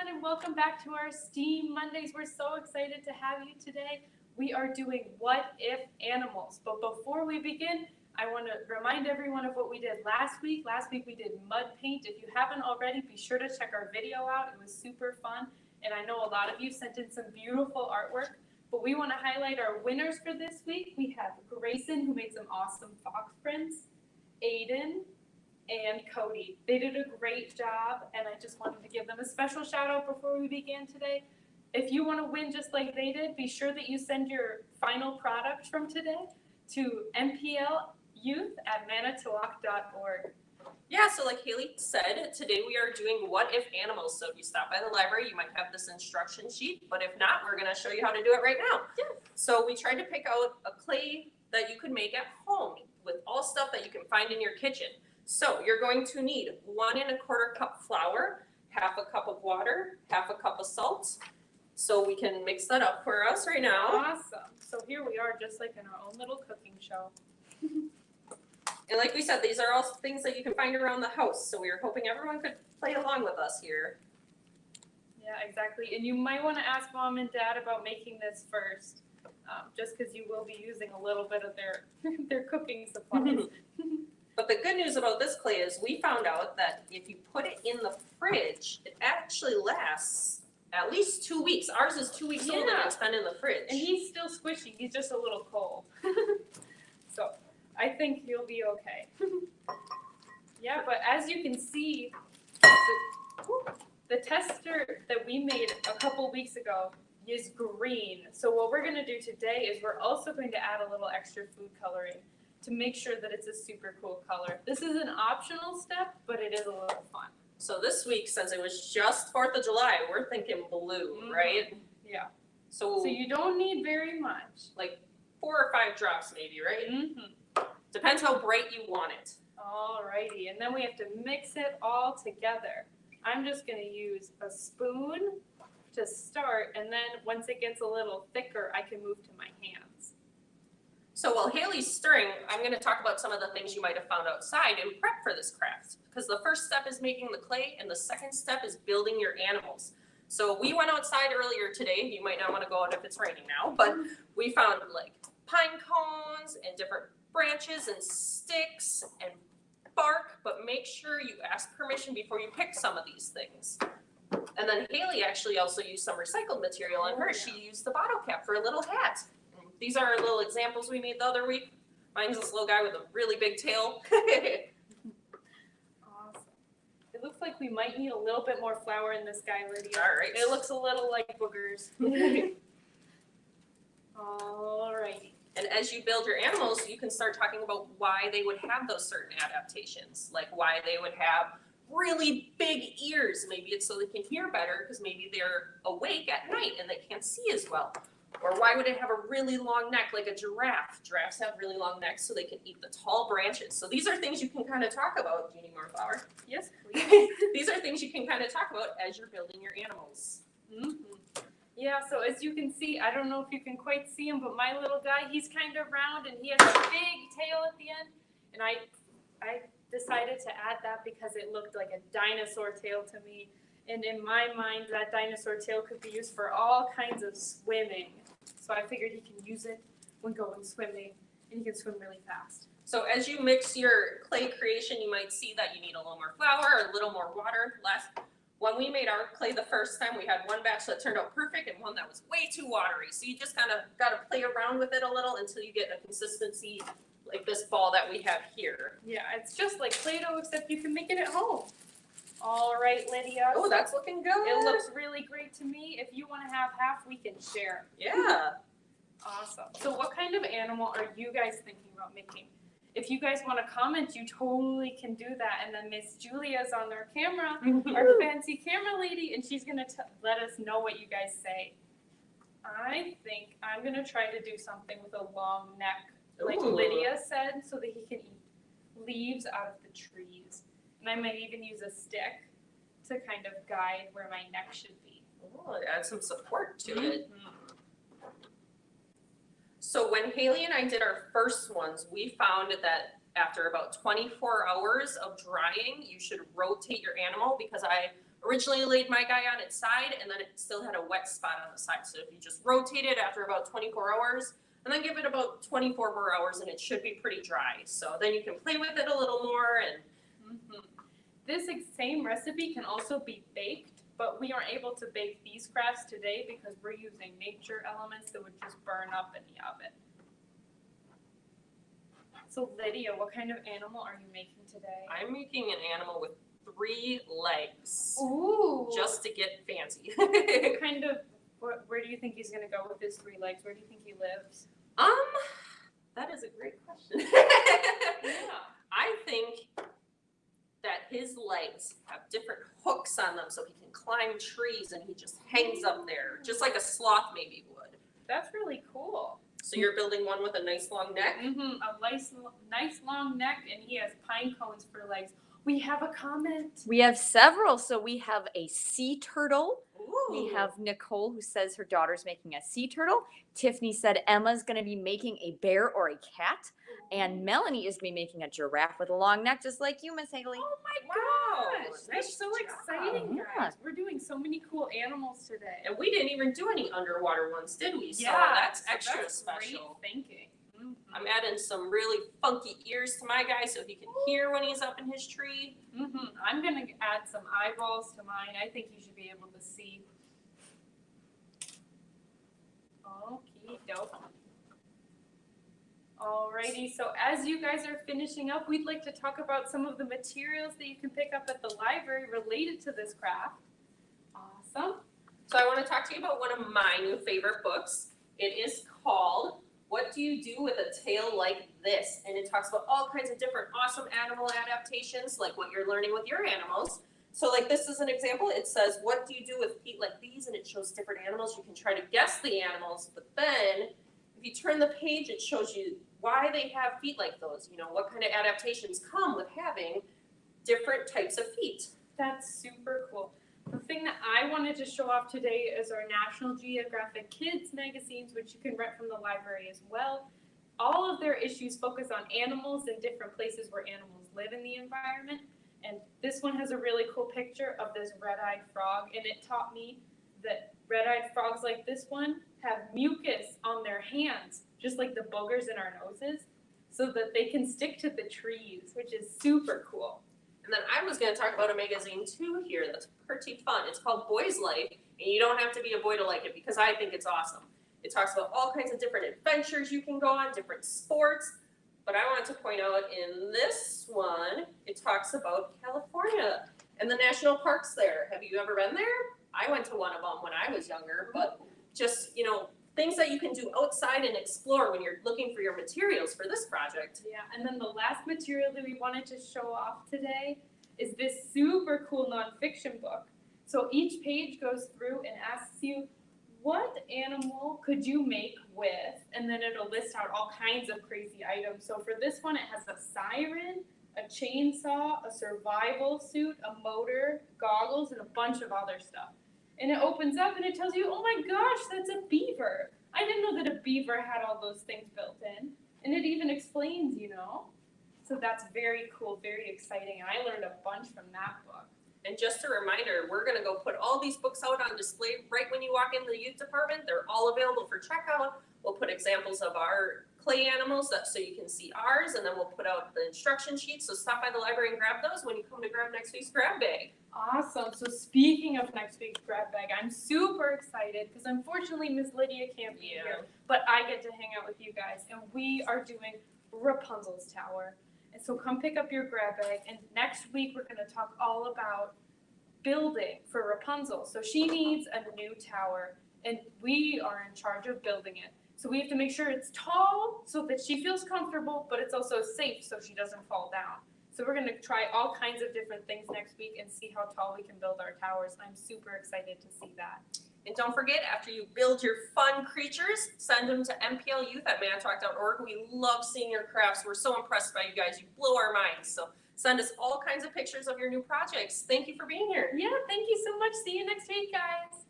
everyone, and welcome back to our STEAM Mondays. We're so excited to have you today. We are doing What If Animals. But before we begin, I want to remind everyone of what we did last week. Last week we did mud paint. If you haven't already, be sure to check our video out. It was super fun, and I know a lot of you sent in some beautiful artwork. But we want to highlight our winners for this week. We have Grayson, who made some awesome fox prints, Aiden, and Cody. They did a great job, and I just wanted to give them a special shout out before we begin today. If you want to win just like they did, be sure that you send your final product from today to mplyouth@manitowoc.org. Yeah, so like Haley said, today we are doing What If Animals. So if you stop by the library, you might have this instruction sheet, but if not, we're going to show you how to do it right now. Yeah. So we tried to pick out a clay that you could make at home with all stuff that you can find in your kitchen. So you're going to need 1 1/4 cup flour, 1/2 cup of water, 1/2 cup of salt. So we can mix that up for us right now. Awesome. So here we are, just like in our own little cooking show. And like we said, these are all things that you can find around the house. So we were hoping everyone could play along with us here. Yeah, exactly. And you might want to ask Mom and Dad about making this first, just because you will be using a little bit of their cooking supplies. But the good news about this clay is we found out that if you put it in the fridge, it actually lasts at least 2 weeks. Ours is 2 weeks old and it's been in the fridge. And he's still squishy. He's just a little cold. So I think you'll be okay. Yeah, but as you can see, the tester that we made a couple weeks ago is green. So what we're going to do today is we're also going to add a little extra food coloring to make sure that it's a super cool color. This is an optional step, but it is a little fun. So this week, since it was just 4th of July, we're thinking blue, right? Yeah. So you don't need very much. Like 4 or 5 drops maybe, right? Mm-hmm. Depends how bright you want it. Alrighty, and then we have to mix it all together. I'm just going to use a spoon to start, and then once it gets a little thicker, I can move to my hands. So while Haley's stirring, I'm going to talk about some of the things you might have found outside and prep for this craft. Because the first step is making the clay, and the second step is building your animals. So we went outside earlier today. You might not want to go out if it's raining now, but we found like pine cones and different branches and sticks and bark, but make sure you ask permission before you pick some of these things. And then Haley actually also used some recycled material on hers. She used the bottle cap for a little hat. These are our little examples we made the other week. Mine's this little guy with a really big tail. Awesome. It looks like we might need a little bit more flour in this guy, Lydia. All right. It looks a little like boogers. Alrighty. And as you build your animals, you can start talking about why they would have those certain adaptations, like why they would have really big ears. Maybe it's so they can hear better because maybe they're awake at night and they can't see as well. Or why would it have a really long neck like a giraffe? Giraffes have really long necks so they can eat the tall branches. So these are things you can kind of talk about. Do you need more flour? Yes, please. These are things you can kind of talk about as you're building your animals. Mm-hmm. Yeah, so as you can see, I don't know if you can quite see him, but my little guy, he's kind of round and he has a big tail at the end. And I decided to add that because it looked like a dinosaur tail to me. And in my mind, that dinosaur tail could be used for all kinds of swimming. So I figured he can use it when going swimming, and he can swim really fast. So as you mix your clay creation, you might see that you need a little more flour or a little more water. When we made our clay the first time, we had one batch that turned out perfect and one that was way too watery. So you just kind of got to play around with it a little until you get a consistency like this ball that we have here. Yeah, it's just like Play-Doh, except you can make it at home. All right, Lydia. Oh, that's looking good. It looks really great to me. If you want to have half, we can share. Yeah. Awesome. So what kind of animal are you guys thinking about making? If you guys want to comment, you totally can do that. And then Miss Julia's on our camera, our fancy camera lady, and she's going to let us know what you guys say. I think I'm going to try to do something with a long neck, like Lydia said, so that he can eat leaves out of the trees. And I might even use a stick to kind of guide where my neck should be. Oh, add some support to it. So when Haley and I did our first ones, we found that after about 24 hours of drying, you should rotate your animal because I originally laid my guy on its side, and then it still had a wet spot on the side. So if you just rotate it after about 24 hours, and then give it about 24 more hours, and it should be pretty dry. So then you can play with it a little more. And This same recipe can also be baked, but we aren't able to bake these crafts today because we're using nature elements that would just burn up in the oven. So Lydia, what kind of animal are you making today? I'm making an animal with 3 legs. Ooh. Just to get fancy. What kind of, where do you think he's gonna go with his 3 legs? Where do you think he lives? That is a great question. Yeah. I think that his legs have different hooks on them so he can climb trees and he just hangs up there, just like a sloth maybe would. That's really cool. So you're building one with a nice long neck? A nice long neck, and he has pine cones for legs. We have a comment. We have several. So we have a sea turtle. Ooh. We have Nicole who says her daughter's making a sea turtle. Tiffany said Emma's going to be making a bear or a cat. And Melanie is going to be making a giraffe with a long neck, just like you, Miss Haley. Oh my Wow. gosh, that's so exciting, Yeah. guys. We're doing so many cool animals today. And we didn't even do any underwater ones, did we? So Yeah, that's so extra that's special. Great thinking. I'm adding some really funky ears to my guy so he can hear when he's up in his tree. I'm gonna add some eyeballs to mine. I think you should be able to see. Okie dokie. Alrighty, so as you guys are finishing up, we'd like to talk about some of the materials that you can pick up at the library related to this craft. Awesome. So I want to talk to you about one of my new favorite books. It is called What Do You Do With a Tail Like This? And it talks about all kinds of different awesome animal adaptations, like what you're learning with your animals. So like this is an example. It says, what do you do with feet like these? And it shows different animals. You can try to guess the animals, but then if you turn the page, it shows you why they have feet like those. You know, what kind of adaptations come with having different types of feet. That's super cool. The thing that I wanted to show off today is our National Geographic Kids magazines, which you can rent from the library as well. All of their issues focus on animals and different places where animals live in the environment. And this one has a really cool picture of this red-eyed frog, and it taught me that red-eyed frogs like this one have mucus on their hands, just like the boogers in our noses, so that they can stick to the trees, which is super cool. And then I was going to talk about a magazine too here that's pretty fun. It's called Boys Life, and you don't have to be a boy to like it because I think it's awesome. It talks about all kinds of different adventures you can go on, different sports. But I wanted to point out in this one, it talks about California and the national parks there. Have you ever been there? I went to one of them when I was younger, but just, you know, things that you can do outside and explore when you're looking for your materials for this project. Yeah, and then the last material that we wanted to show off today is this super cool nonfiction book. So each page goes through and asks you, what animal could you make with? And then it'll list out all kinds of crazy items. So for this one, it has a siren, a chainsaw, a survival suit, a motor, goggles, and a bunch of other stuff. And it opens up and it tells you, oh my gosh, that's a beaver. I didn't know that a beaver had all those things built in. And it even explains, you know. So that's very cool, very exciting. And I learned a bunch from that book. And just a reminder, we're going to go put all these books out on display right when you walk into the youth department. They're all available for checkout. We'll put examples of our clay animals so you can see ours, and then we'll put out the instruction sheets. So stop by the library and grab those when you come to grab next week's grab bag. Awesome. So speaking of next week's grab bag, I'm super excited because unfortunately Miss Lydia can't be here, but I get to hang out with you guys, and we are doing Rapunzel's Tower. And so come pick up your grab bag, and next week we're going to talk all about building for Rapunzel. So she needs a new tower, and we are in charge of building it. So we have to make sure it's tall so that she feels comfortable, but it's also safe so she doesn't fall down. So we're going to try all kinds of different things next week and see how tall we can build our towers. I'm super excited to see that. And don't forget, after you build your fun creatures, send them to mplyouth@manitowoc.org. We love seeing your crafts. We're so impressed by you guys. You blow our minds. So send us all kinds of pictures of your new projects. Thank you for being here. Yeah, thank you so much. See you next week, guys.